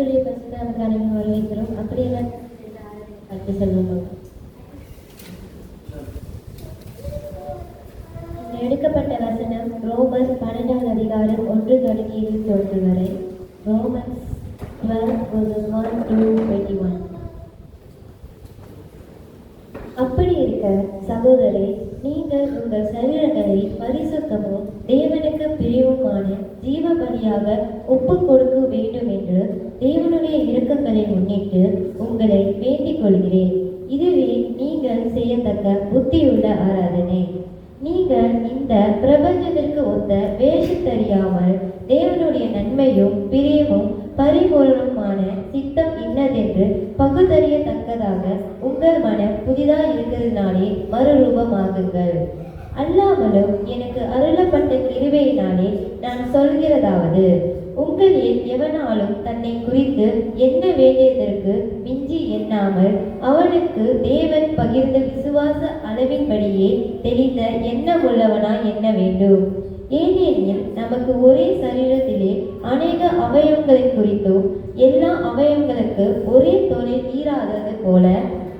கர்த்தருடைய பரிசுத்த நாமத்தை வரவேற்கிறோம். அப்படியெல்லாம் கற்று செல்வோம். எடுக்கப்பட்ட வசனம் ரோமன்ஸ் 12ஆம் அதிகாரம் 1 தொடங்கி 21 வரை. ரோமன்ஸ் 12:1-21. அப்படி இருக்க சகோதரே, நீங்கள் உங்கள் சரீரங்களை பரிசுத்தமும் தேவனுக்கு பிரியவுமான ஜீவ பலியாக ஒப்பு கொடுக்க வேண்டும் என்று தேவனுடைய இரக்கங்களை முன்னிட்டு உங்களை வேண்டிக் கொள்கிறேன். இதுவே நீங்கள் செய்யத்தக்க புத்தியுள்ள ஆராதனை. நீங்கள் இந்த பிரபஞ்சத்திற்கு ஒத்த வேஷத்தறியாமல் தேவனுடைய நன்மையும் பிரியமும் பரிபூரணமான சித்தம் இன்னதென்று பகுத்தறியத்தக்கதாக உங்கள் மனம் புதிதாக இருக்கிறதுனாலே மறுரூபமாகுங்கள். அல்லாமலும் எனக்கு அருளப்பட்ட கிருபையினாலே நான் சொல்கிறதாவது, உங்களில் எவனாலும் தன்னை குறித்து எண்ண வேண்டியதற்கு மிஞ்சி எண்ணாமல் அவனுக்கு தேவன் பகிர்ந்த விசுவாச அளவின்படியே தெளிந்த எண்ணமுள்ளவனாய் எண்ண வேண்டும். ஏனெனில் நமக்கு ஒரே சரீரத்திலே அநேக அவயவங்களை குறித்தும் எல்லா அவயவங்களுக்கு ஒரே தொழில் ஈராதது போல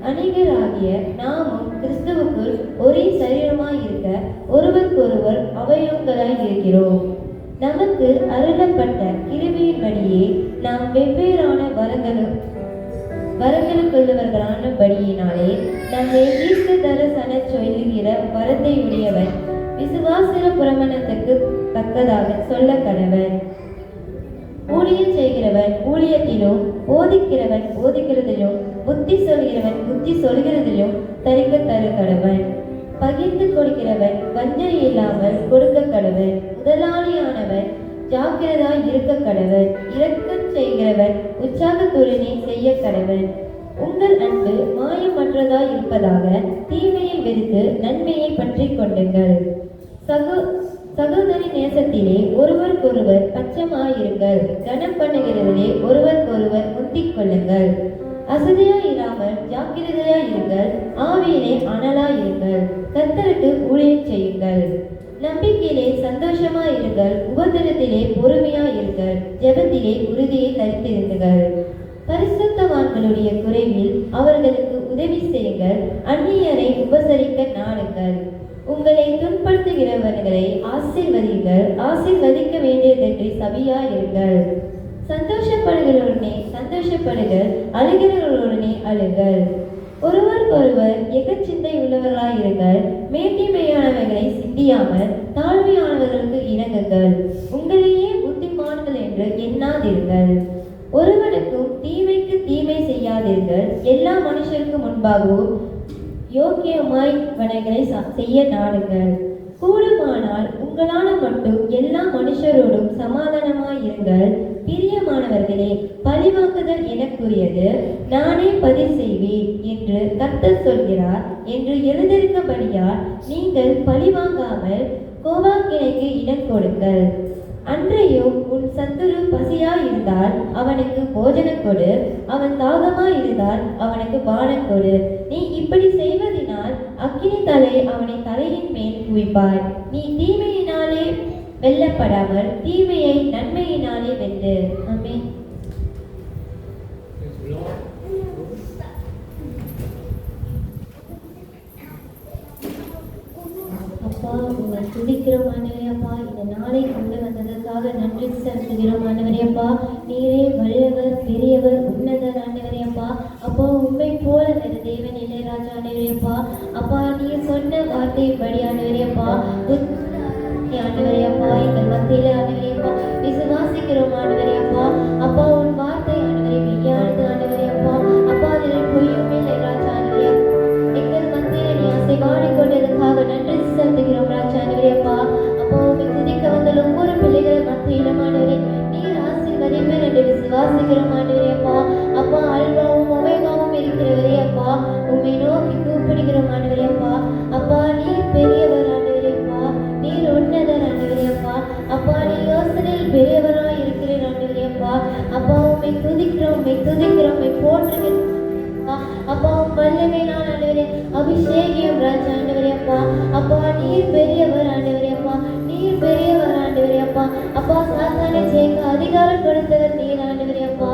அநேகராகிய நாமும் கிறிஸ்துவுக்குள் ஒரே சரீரமாய் இருக்க ஒருவருக்கொருவர் அவயவங்களாய் இருக்கிறோம். நமக்கு அருளப்பட்ட கிருபையின்படியே நாம் வெவ்வேறான வரங்களுக்குள்ளவர்களானபடியினாலே நம்மை ஈர்த்து தரிசன சொல்லுகிற வரத்தை உடையவன் விசுவாசிர பிரமாணத்துக்கு தக்கதாக சொல்ல கடவன். ஊழியம் செய்கிறவன் ஊழியத்திலும், போதிக்கிறவன் போதிக்கிறதிலும், புத்தி சொல்கிறவன் புத்தி சொல்கிறதிலும் தரிக்க தரு கடவன். பகிர்ந்து கொடுக்கிறவன் வஞ்சனை இல்லாமல் கொடுக்க கடவன். முதலாளியானவன் ஜாக்கிரதாய் இருக்க கடவன். இரக்கம் செய்கிறவன் உற்சாகத்துடனே செய்ய கடவன். உங்கள் அன்பு மாயமற்றதாய் இருப்பதாக தீமையை வெறுத்து நன்மையை பற்றி கொண்டுங்கள். சகோதரி நேசத்திலே ஒருவருக்கொருவர் பட்சமாயிருங்கள். கனம் பண்ணுகிறதிலே ஒருவருக்கொருவர் முந்திக் கொள்ளுங்கள். அசதியாயிராமல் ஜாக்கிரதையாயிருங்கள். ஆவியிலே அனலாயிருங்கள். கர்த்தருக்கு ஊழியம் செய்யுங்கள். நம்பிக்கையிலே சந்தோஷமாயிருங்கள். உபத்திரத்திலே பொறுமையாயிருங்கள். ஜெபத்திலே உறுதியை தரித்திருங்கள். பரிசுத்தவான்களுடைய குறைவில் அவர்களுக்கு உதவி செய்யுங்கள். அந்நியரை உபசரிக்க நாடுங்கள். உங்களை துன்படுத்துகிறவர்களை ஆசீர்வதிங்கள். ஆசீர்வதிக்க வேண்டியதற்கு சபியாயிருங்கள். சந்தோஷப்படுகிறவருடனே சந்தோஷப்படுங்கள். அழுகிறவர்களுடனே அழுங்கள். ஒருவருக்கொருவர் எகச்சிந்தை உள்ளவர்களாயிருங்கள். மேன்மையானவர்களை சிந்தியாமல் தாழ்மையானவர்களுக்கு இணங்குங்கள். உங்களையே புத்திமான்கள் என்று எண்ணாதீர்கள். ஒருவனுக்கும் தீமைக்கு தீமை செய்யாதீர்கள். எல்லா மனுஷருக்கு முன்பாகவும் யோக்கியமாய் வனைகளை செய்ய நாடுங்கள். கூடுமானால் உங்களான மட்டும் எல்லா மனுஷரோடும் சமாதானமாயிருங்கள். பிரியமானவர்களே, பழிவாங்குதல் எனக்குரியது, நானே பதில் செய்வேன் என்று கர்த்தர் சொல்கிறார் என்று எழுதியிருக்கபடியால் நீங்கள் பழிவாங்காமல் கோபாக்கினைக்கு இடம் கொடுங்கள். அன்றையும் உன் சத்துரு பசியாயிருந்தால் அவனுக்கு போஜனம் கொடு. அவன் தாகமாயிருந்தால் அவனுக்கு பானம் கொடு. நீ இப்படி செய்வதனால் அக்கினி தலை அவனை தலையின் மேல் குவிப்பாய். நீ தீமையினாலே வெல்லப்படாமல் தீமையை நன்மையினாலே வென்று. ஆமென். அப்பா, உங்களை துதிக்கிறோம் ஆண்டவரே. அப்பா, இந்த நாளை கொண்டு வந்ததற்காக நன்றி செலுத்துகிறோம் ஆண்டவரே. அப்பா, நீரே வல்லவர், பெரியவர், உன்னதர் ஆண்டவரே. அப்பா, அப்பா, உண்மை போல வேறு தேவன் இல்லை ராஜா ஆண்டவரே. அப்பா, அப்பா, நீர் சொன்ன வார்த்தைப்படி ஆண்டவரே. அப்பா, ஆண்டவரே. அப்பா, எங்கள் மத்தியில ஆண்டவரே. அப்பா, விசுவாசிக்கிறோம் ஆண்டவரே. அப்பா, அப்பா, உன் வார்த்தை ஆண்டவரே மெய்யானது ஆண்டவரே. அப்பா, அப்பா, அதில் பொய்யும் இல்லை ராஜா ஆண்டவரே. எங்கள் மத்தியில நீ ஆசை வாடிக்கொண்டதுக்காக நன்றி செலுத்துகிறோம் ராஜா ஆண்டவரே. அப்பா, அப்பா, உண்மை துதிக்க வந்த ஒவ்வொரு பிள்ளைகள் மத்தியிலும் ஆண்டவரே நீர் ஆசீர்வதிப்பீர் என்று விசுவாசிக்கிறோம் ஆண்டவரே. அப்பா, அப்பா, அல்பாவும் ஒமேகாவும் இருக்கிறவரே. அப்பா, உண்மை நோக்கி கூப்பிடுகிறோம் ஆண்டவரே. அப்பா, அப்பா, நீர் பெரியவர் ஆண்டவரே. அப்பா, நீர் உன்னதர் ஆண்டவரே. அப்பா, அப்பா, நீ யோசனையில் பெரியவராய் இருக்கிறீர் ஆண்டவரே. அப்பா, அப்பா, உண்மை துதிக்கிறோம், உண்மை துதிக்கிறோம், உண்மை போற்றுகிறோம். அப்பா, வல்லமை நான் ஆண்டவரே அபிஷேகியம் ராஜா ஆண்டவரே. அப்பா, அப்பா, நீர் பெரியவர் ஆண்டவரே. அப்பா, நீர் பெரியவர் ஆண்டவரே. அப்பா, அப்பா, சாத்தானை ஜெயிக்க அதிகாரம் கொடுத்தவர் நீர் ஆண்டவரே. அப்பா,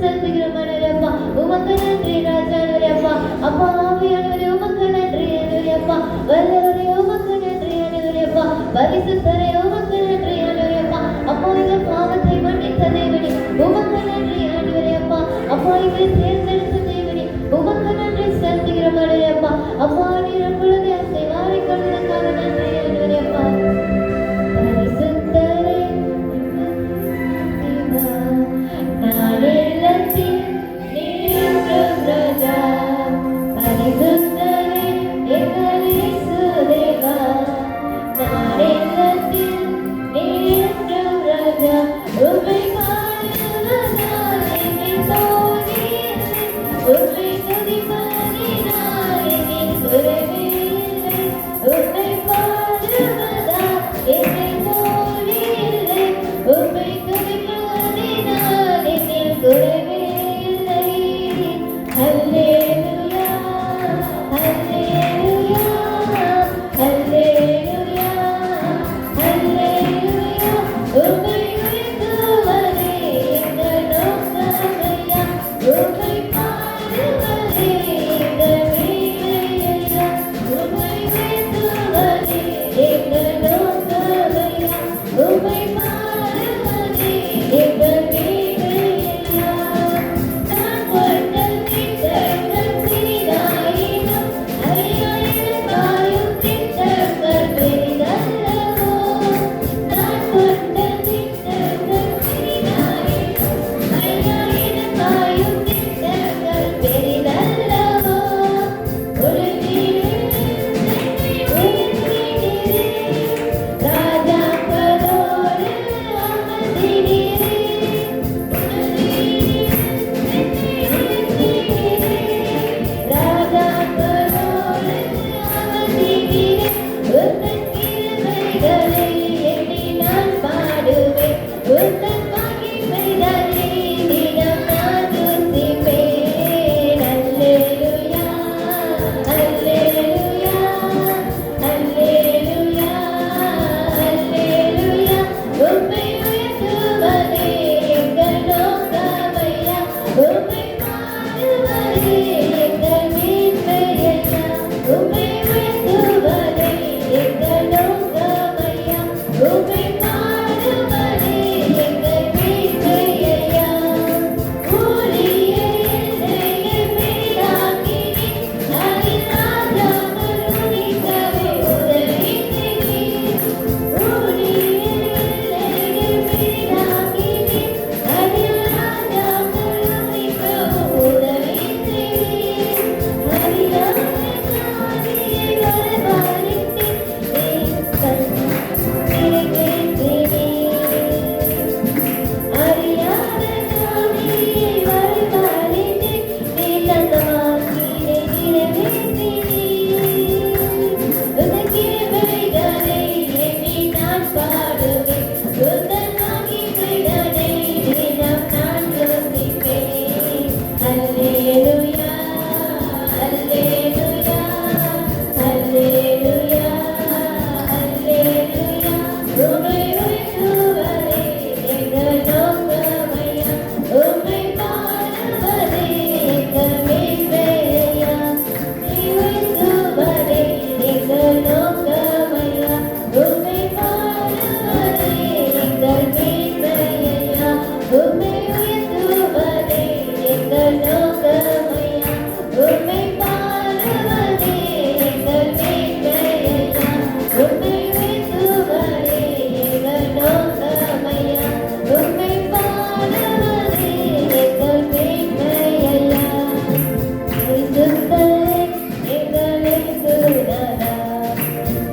செலுத்துகிறோம் ஆண்டவரேப்பா. உமக்கு நன்றி ராஜா ஆண்டவரேப்பா. அப்பா ஆவியானவரே உமக்கு நன்றி ஆண்டவரேப்பா. வல்லவரே உமக்கு நன்றி ஆண்டவரேப்பா. பரிசுத்தரே உமக்கு நன்றி ஆண்டவரேப்பா. அப்பா எங்கள் பாவத்தை மன்னித்த தேவனே உமக்கு நன்றி ஆண்டவரேப்பா. அப்பா எங்களை தேர்ந்தெடுத்த தேவனே உமக்கு நன்றி செலுத்துகிறோம் ஆண்டவரேப்பா. அப்பா நீர் எப்பொழுது அசைவாரை கொண்டதற்காக நன்றி ஆண்டவரேப்பா. பரிசுத்தரே நாடெல்லத்தில் நீர் ராஜா. பரிசுத்தரே எங்கள் இயேசு தேவா. நாடெல்லத்தில் நீர் ராஜா. உம்மை பாடுவதால் என்னை தோல்வியில்லை. உம்மை துதிப்பதினால் என்னை குறைவில்லை. உம்மை பாடுவதால் என்னை தோல்வியில்லை. உம்மை துதிப்பதினால் என்னை குறைவில்லை. அல்லேலூயா அல்லேலூயா அல்லேலூயா அல்லேலூயா. உம்மை உயர்த்துவதே எங்கள் நோக்கமையா. உம்மை பாடுவதே எங்கள் வீணையா. உம்மை உயர்த்துவதே எங்கள் நோக்கமையா. உம்மை பாடுவதே எங்கள் வீணையா. நான் கொண்ட திட்டங்கள் சிறிதாயினும் அறியாயிரமாயும் திட்டங்கள் பெரிதல்லவோ. நான் கொண்ட திட்டங்கள் சிறிதாயினும் அறியாயிரமாயும் திட்டங்கள் பெரிதல்லவோ. ஒரு என்னை உயர்த்தினீரே. ராஜாக்களோடு அமர்த்தினீரே. ராஜாக்களோடு அமர்த்தினீரே. உந்தன் கிருபைகளை எண்ணி நான் பாடுவேன். உந்தன் மகிமைகளை தினம் நான் துதிப்பேன். அல்லேலூயா அல்லேலூயா அல்லேலூயா அல்லேலூயா. உம்மை உயர்த்துவதே எங்கள் நோக்கமையா. உம்மை பாடுவதே எங்கள் மீட்பையா. உம்மை உயர்த்துவதே எங்கள் நோக்கமையா. உம்மை பாடுவதே எங்கள் மீட்பையா. ஊழிய எல்லையை பெரிதாக்கினீர். அதில் ராஜாக்கள் உதிக்கவே உதவி செய்தீர். ஊழிய எல்லையை பெரிதாக்கினீர். அதில் ராஜாக்கள் உதிக்கவும் உதவி செய்தீர். அறியாத ஜாதியை வரவழைத்தீர். அறியாத ஜாதியை வரவழைத்தீர். நீ தந்த வாக்கினை நிறைவேற்றினீர். உந்தன் கிருபைகளை எண்ணி நான் பாடுவேன். உந்தன் மகிமைகளை தினம் நான் துதிப்பேன். அல்லேலூயா அல்லேலூயா அல்லேலூயா அல்லேலூயா. உம்மை உயர்த்துவதே எங்கள் நோக்கமையா. உம்மை பாடுவதே எங்கள் மீட்பையா. நீ உயர்த்துவதே எங்கள் நோக்கமையா. உம்மை பாடுவதே எங்கள் மீட்பையா. உம்மை உயர்த்துவதே எங்கள் நோக்கமையா. உம்மை பாடுவதே எங்கள் மீட்பையா. உம்மை உயர்த்துவதே எங்கள் நோக்கமையா. உம்மை பாடுவதே எங்கள் மீட்பையா. பரிசுத்தரே எங்கள் இயேசுநாதா.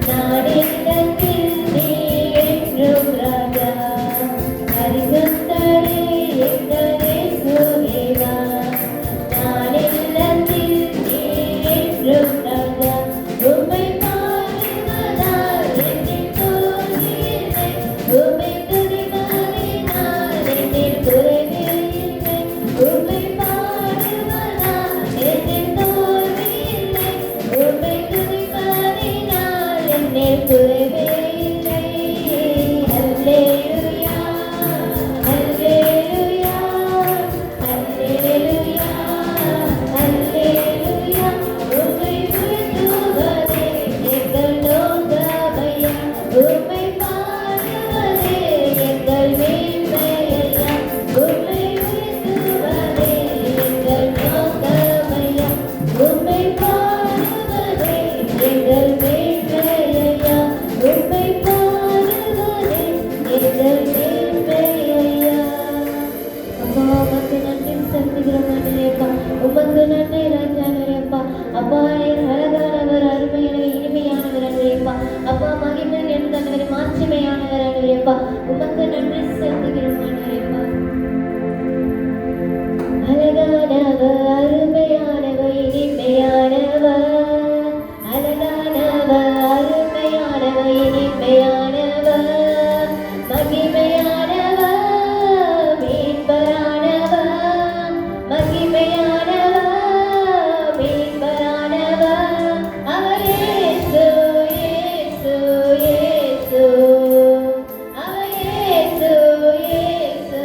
நாடெல்லத்தில் நீர் என்றும் ராஜா. பரிசுத்தரே எங்கள் இயேசு தேவா. நாடெல்லத்தில் நீர் என்றும் ராஜா. உம்மை பாடுவதால் என்னில் தோல்வியில்லை. உம்மை துதிப்பதினால் என்னில் குறைவில்லை. உம்மை பாடுவதால் என்னில் தோல்வியில்லை. உம்மை துதிப்பதினால் என்னில் குறைவில்லை. அல்லேலூயா அல்லேலூயா ஆண்டவரேப்பா. உமக்கு நன்றி செலுத்துகிறோம் ஆண்டவரேப்பா. அழகானவர், அருமையானவர், இனிமையானவர். அழகானவர், அருமையானவர், இனிமையானவர். மகிமையானவர், மீட்பரானவர். மகிமையானவர், மீட்பரானவர். அவர் இயேசு, இயேசு, இயேசு. அவர் இயேசு, இயேசு,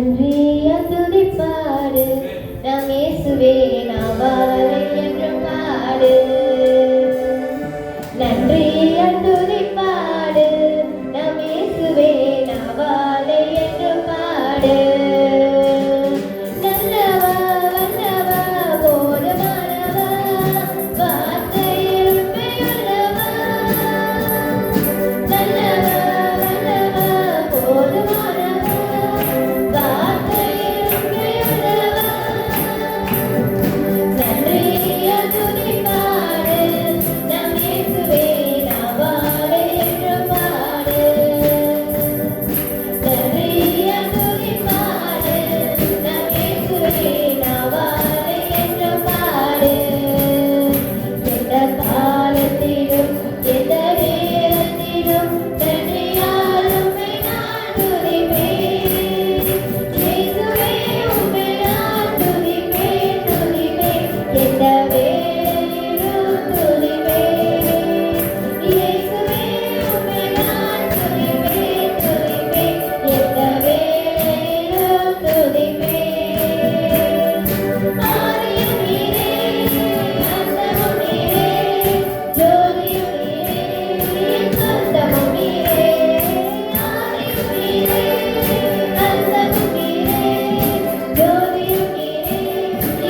நன்றியா துதிப்பாடு நாம் இயேசுவே நாவாலே என்றும் பாடு. நன்றியா துதிப்பாடு நாம் இயேசுவே நாவாலே என்றும் பாடு. நல்லவா வல்லவா போதுமானவா வார்த்தையில் உண்மையுள்ளவா. நல்லவா வல்லவா போதுமானவா வார்த்தையில் உண்மையுள்ளவா. நன்றியா துதிப்பாடு நாம் இயேசுவே நாவாலே என்றும் பாடு. நன்றியா துதிப்பாடு நாம் இயேசுவே நாவாலே என்றும் பாடு. எந்த காலத்திலும் எந்த நேரத்திலும் நன்றியால் உம்மை நான் துதிப்பேன். இயேசுவே உம்மை நான் துதிப்பேன் துதிப்பேன். எந்த வேளையிலும் துதிப்பேன். இயேசுவே உம்மை நான் துதிப்பேன் துதிப்பேன். எந்த வேளையிலும் துதிப்பேன். ஆதியும் நீரே அந்தமும் நீரே ஜோதியும் நீரே என் சொந்தமும் நீரே. ஆதியும் நீரே அந்தமும் நீரே ஜோதியும் நீரே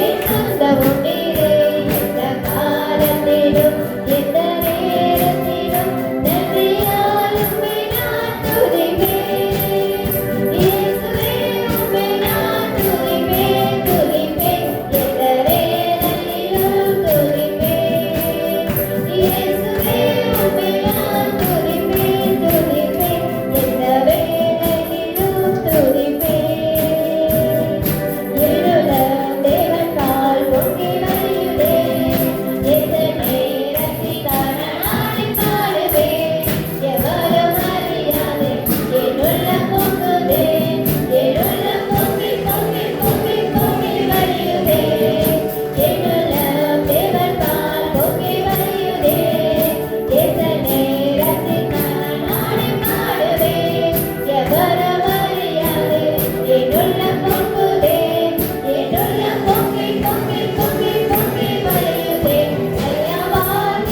என் சொந்தமும் நீரே. எந்த காலத்திலும் எந்த நேரத்திலும் நன்றியால் உம்மை நான் துதிப்பேன். இயேசுவே உம்மை நான் துதிப்பேன் துதிப்பேன். எந்த வேளையிலும் துதிப்பேன். இயேசுவே உம்மை நான் துதிப்பேன் துதிப்பேன். எந்த வேளையிலும் துதிப்பேன். இருளம் தேவன் பால் பொங்கி வழியுதே. எந்த நேரத்திலான நாளை பாடுவேன். எவரும் அறியாதே என் உள்ளம் பொங்குதே. என் உள்ளம் பொங்கி பொங்கி பொங்கி பொங்கி வழியுதே. என் உள்ளம் தேவன் பால் பொங்கி வழியுதே. எந்த நேரத்திலான நாளை பாடுவேன். எவரும் அறியாதே என் உள்ளம் பொங்குதே. என் உள்ளம் பொங்கி பொங்கி பொங்கி பொங்கி வழியுதே. ஐயா வாழ்க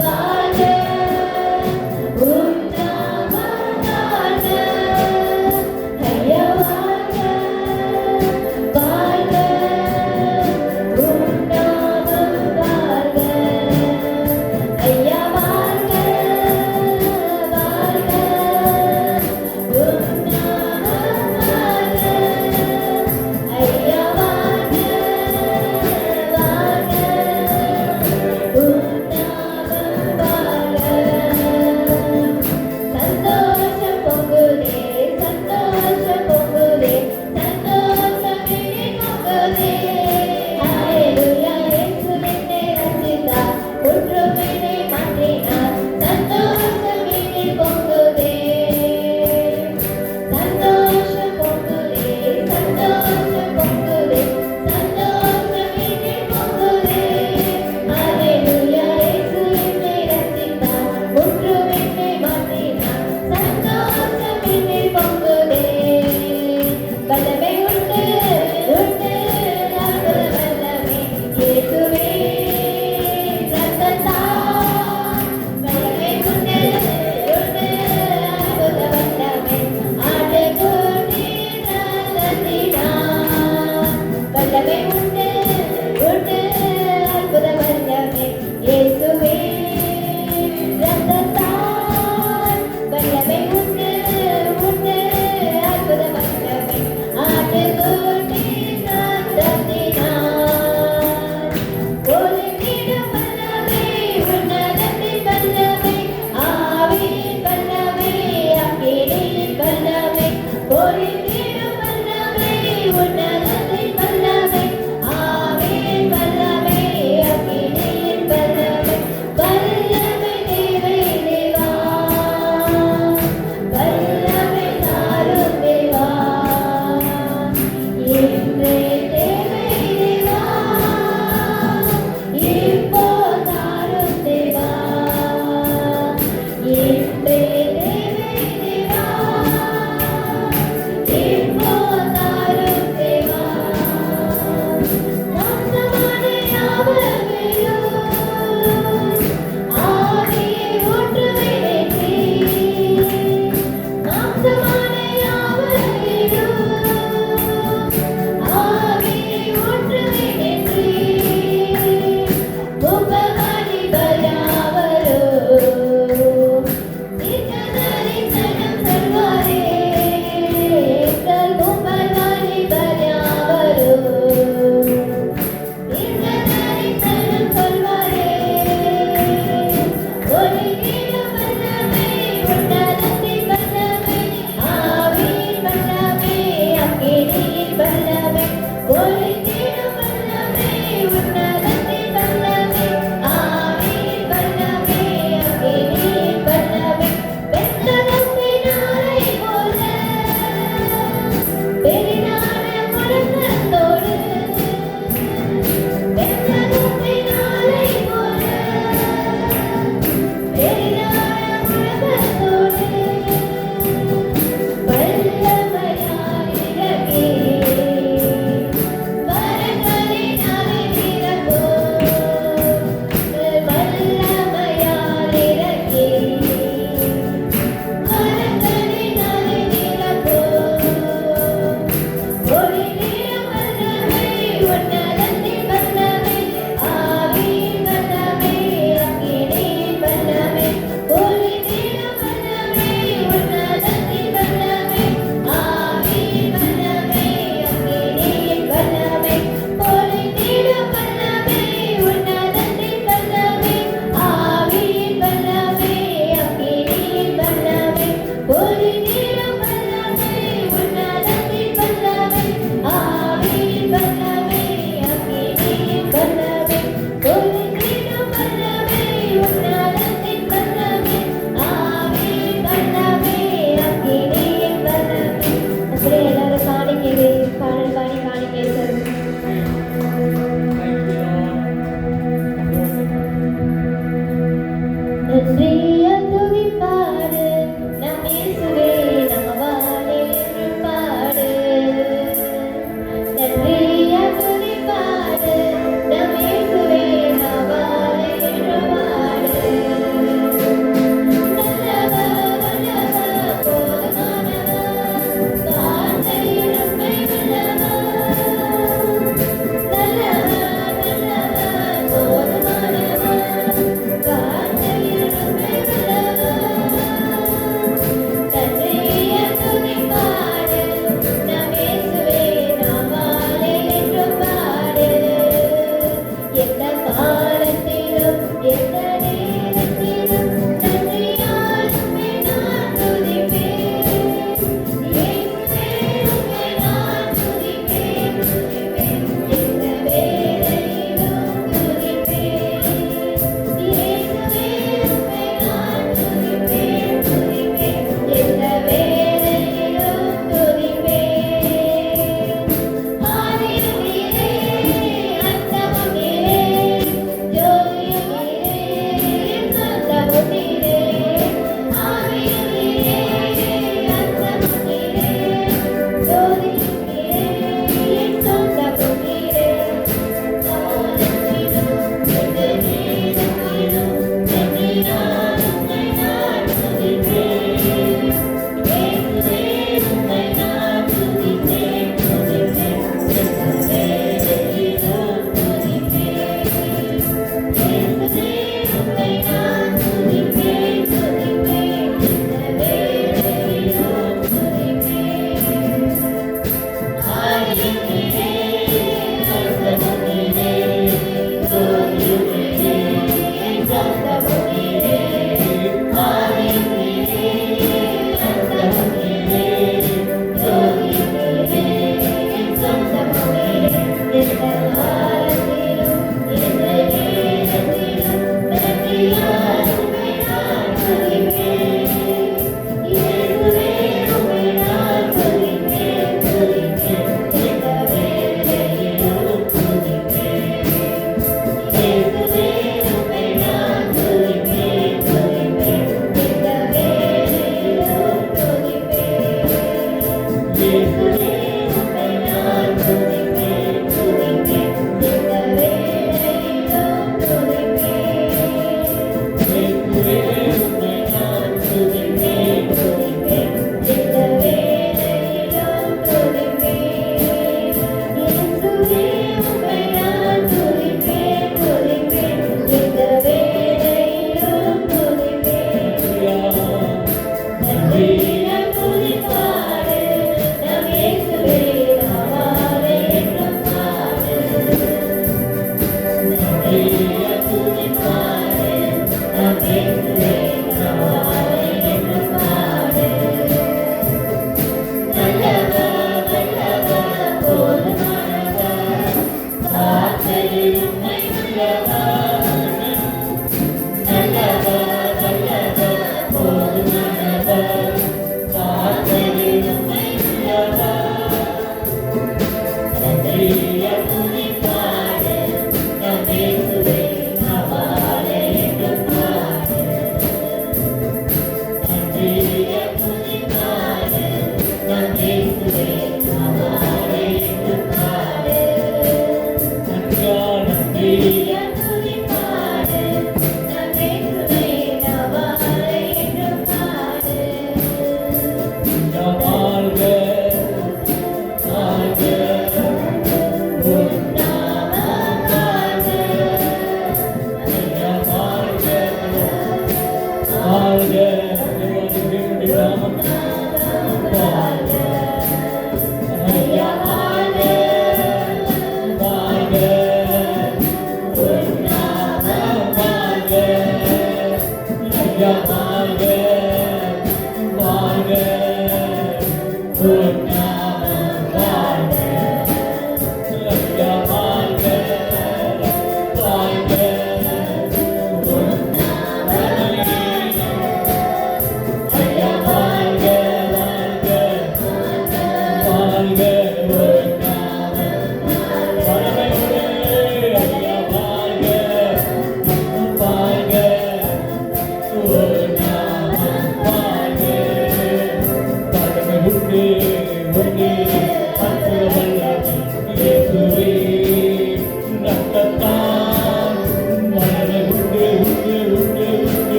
வாழ்க உம் நாமம் வாழ்க. ஐயா வாழ்க வாழ்க உம் நாமம் வாழ்க. ஐயா வாழ்க வாழ்க உம் நாமம் வாழ்க. ஐயா வாழ்க வாழ்க உம் நாமம் வாழ்க. சந்தோஷம் பொங்குதே சந்தோஷம் பொங்குதே சந்தோஷமே பொங்குதே. ஹalleluya இயேசு என்னை ரட்சித்தார் குற்றம் என்னை மாற்றினார். சந்தோஷம் என்னில் பொங்குதே சந்தோஷம் பொங்குதே சந்தோஷம் பொங்குதே சந்தோஷம் என்னில் பொங்குதே. ஹalleluya இயேசு என்னை ரட்சித்தார் குற்றம் என்னை மாற்றினார். சந்தோஷம் என்னில் பொங்குதே. வல்லமை உண்டு உண்டு அற்புத வல்லமை இயேசுவே ரத்தத்தால். வல்லமை உண்டு உண்டு அற்புத வல்லமை ஆட்டுக்குட்டியின் ரத்தத்தினால். வல்லமை உண்டு உண்டு அற்புத வல்லமை இயேசுவே ரத்தத்தால். வல்லமை உண்டு உண்டு அற்புத வல்லமை ஆட்டுக்குட்டியின் ரத்தத்தினால். ஒளிந்திடும் வல்லமை உன்னதத்தின் வல்லமை ஆவியின் வல்லமை அக்கினியின் வல்லமை. ஒளிந்திடும் வல்லமை உன்னதத்தின் வல்லமை ஆவியின் வல்லமை அக்கினியின் வல்லமை. வல்லமை தேவை தேவா வல்லமை தாரும் தேவா. இன்றே தேவை தேவா இப்போ தாரும் தேவா. இன்றே தேவை தேவா பொழிந்திடும் வல்லமை, உன்னதத்தின் வல்லமை, ஆவியின் வல்லமை, அக்கினியின் வல்லமை, பெத்தகத்தின் ஆலை போல பெரிதான முழக்கத்தோடு, பெத்தகத்தின் ஆலை போல பெரிதான முழக்கத்தோடு வல்லமையாய் இறங்கி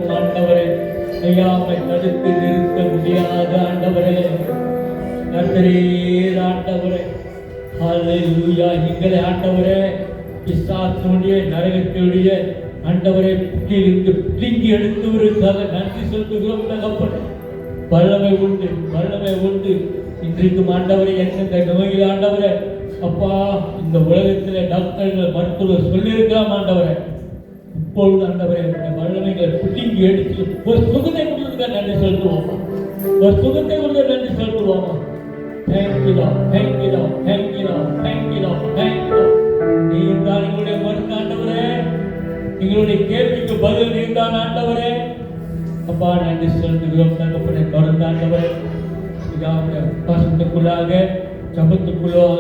ஸ்தோத்திரம் ஆண்டவரே. ஐயா, உம்மை தடுத்து நிறுத்த முடியாத ஆண்டவரே, கர்த்தரே ஆண்டவரே. ஹல்லேலூயா. எங்களை ஆண்டவரே பிசாசுடைய நரகத்துடைய ஆண்டவரை புற்றிலிருந்து பிடுங்கி எடுத்தவருக்காக நன்றி செலுத்துகிறோம் தகப்பனே. வல்லமை உண்டு, வல்லமை உண்டு. இன்றைக்கும் ஆண்டவரை எந்தெந்த நோயில் ஆண்டவரை அப்பா இந்த உலகத்தில் டாக்டர்கள் மருத்துவர் சொல்லியிருக்கலாம் ஆண்டவரை, இப்பொழுது ஆண்டவரை இந்த வல்லமைகளை பிடுங்கி எடுத்து ஒரு சுகத்தை கொடுத்ததுக்காக நன்றி செலுத்துவோமா, ஒரு சுகத்தை கொடுத்த நன்றி செலுத்துவோமா. Thank you, thank you, thank you, thank you, thank you. நீ தான் எங்களுடைய மருந்து ஆண்டவரே, எங்களுடைய கேள்விக்கு பதில் நீர்தான் ஆண்டவரே. அப்பா நன்றி செலுத்துகிறோம் தகப்பனே. தொடர்ந்து ஆண்டவரே பாசத்துக்குள்ளாக ஜபத்துக்குள்ளாக